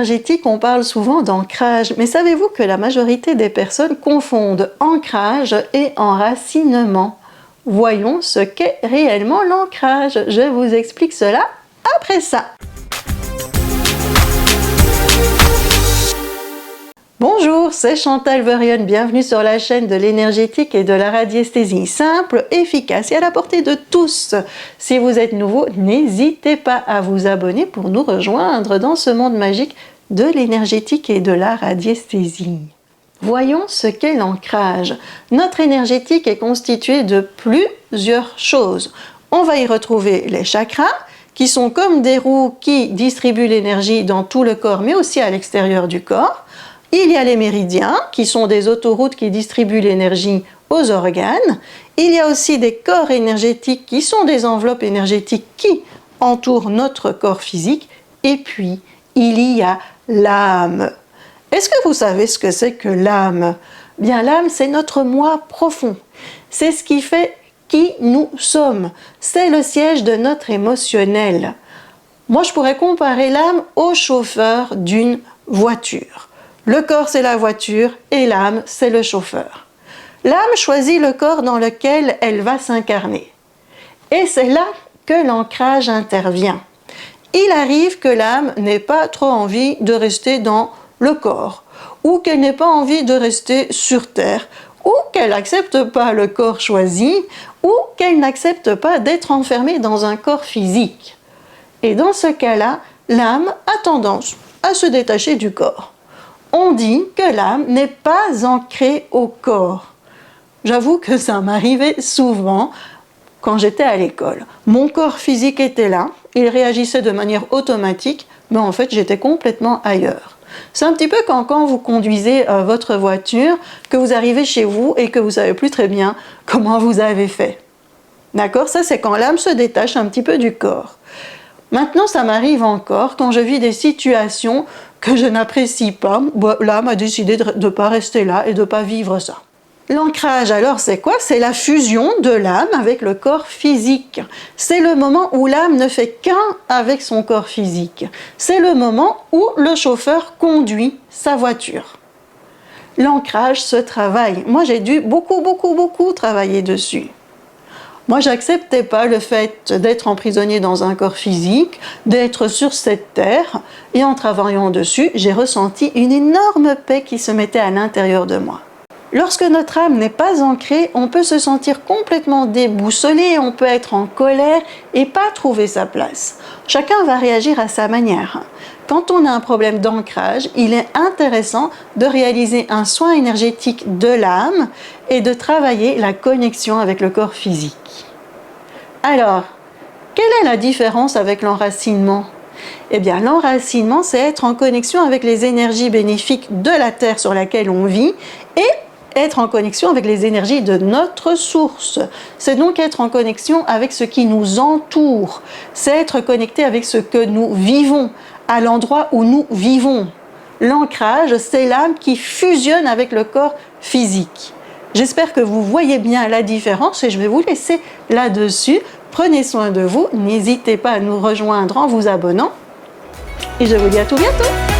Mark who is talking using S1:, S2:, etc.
S1: énergétique, on parle souvent d'ancrage, mais savez-vous que la majorité des personnes confondent ancrage et enracinement? Voyons ce qu'est réellement l'ancrage. Je vous explique cela après ça. Bonjour, c'est Chantal Verion, bienvenue sur la chaîne de l'énergétique et de la radiesthésie simple, efficace et à la portée de tous. Si vous êtes nouveau, n'hésitez pas à vous abonner pour nous rejoindre dans ce monde magique de l'énergétique et de la radiesthésie. Voyons ce qu'est l'ancrage. Notre énergétique est constituée de plusieurs choses. On va y retrouver les chakras, qui sont comme des roues qui distribuent l'énergie dans tout le corps, mais aussi à l'extérieur du corps. Il y a les méridiens, qui sont des autoroutes qui distribuent l'énergie aux organes. Il y a aussi des corps énergétiques, qui sont des enveloppes énergétiques qui entourent notre corps physique. Et puis, il y a l'âme. Est-ce que vous savez ce que c'est que l'âme? Bien, l'âme, c'est notre moi profond. C'est ce qui fait qui nous sommes. C'est le siège de notre émotionnel. Moi, je pourrais comparer l'âme au chauffeur d'une voiture. Le corps, c'est la voiture et l'âme, c'est le chauffeur. L'âme choisit le corps dans lequel elle va s'incarner. Et c'est là que l'ancrage intervient. Il arrive que l'âme n'ait pas trop envie de rester dans le corps, ou qu'elle n'ait pas envie de rester sur Terre, ou qu'elle n'accepte pas le corps choisi, ou qu'elle n'accepte pas d'être enfermée dans un corps physique. Et dans ce cas-là, l'âme a tendance à se détacher du corps. On dit que l'âme n'est pas ancrée au corps. J'avoue que ça m'arrivait souvent quand j'étais à l'école. Mon corps physique était là, il réagissait de manière automatique, mais en fait j'étais complètement ailleurs. C'est un petit peu quand vous conduisez votre voiture, que vous arrivez chez vous et que vous ne savez plus très bien comment vous avez fait. D'accord? Ça, c'est quand l'âme se détache un petit peu du corps. Maintenant, ça m'arrive encore quand je vis des situations que je n'apprécie pas. L'âme a décidé de ne pas rester là et de ne pas vivre ça. L'ancrage, alors, c'est quoi? C'est la fusion de l'âme avec le corps physique. C'est le moment où l'âme ne fait qu'un avec son corps physique. C'est le moment où le chauffeur conduit sa voiture. L'ancrage se travaille. Moi, j'ai dû beaucoup travailler dessus. Moi, j'acceptais pas le fait d'être emprisonné dans un corps physique, d'être sur cette terre, et en travaillant dessus, j'ai ressenti une énorme paix qui se mettait à l'intérieur de moi. Lorsque notre âme n'est pas ancrée, on peut se sentir complètement déboussolé, on peut être en colère et pas trouver sa place. Chacun va réagir à sa manière. Quand on a un problème d'ancrage, il est intéressant de réaliser un soin énergétique de l'âme et de travailler la connexion avec le corps physique. Alors, quelle est la différence avec l'enracinement? Eh bien, l'enracinement, c'est être en connexion avec les énergies bénéfiques de la terre sur laquelle on vit et être en connexion avec les énergies de notre source. C'est donc être en connexion avec ce qui nous entoure. C'est être connecté avec ce que nous vivons, à l'endroit où nous vivons. L'ancrage, c'est l'âme qui fusionne avec le corps physique. J'espère que vous voyez bien la différence et je vais vous laisser là-dessus. Prenez soin de vous, n'hésitez pas à nous rejoindre en vous abonnant et je vous dis à tout bientôt.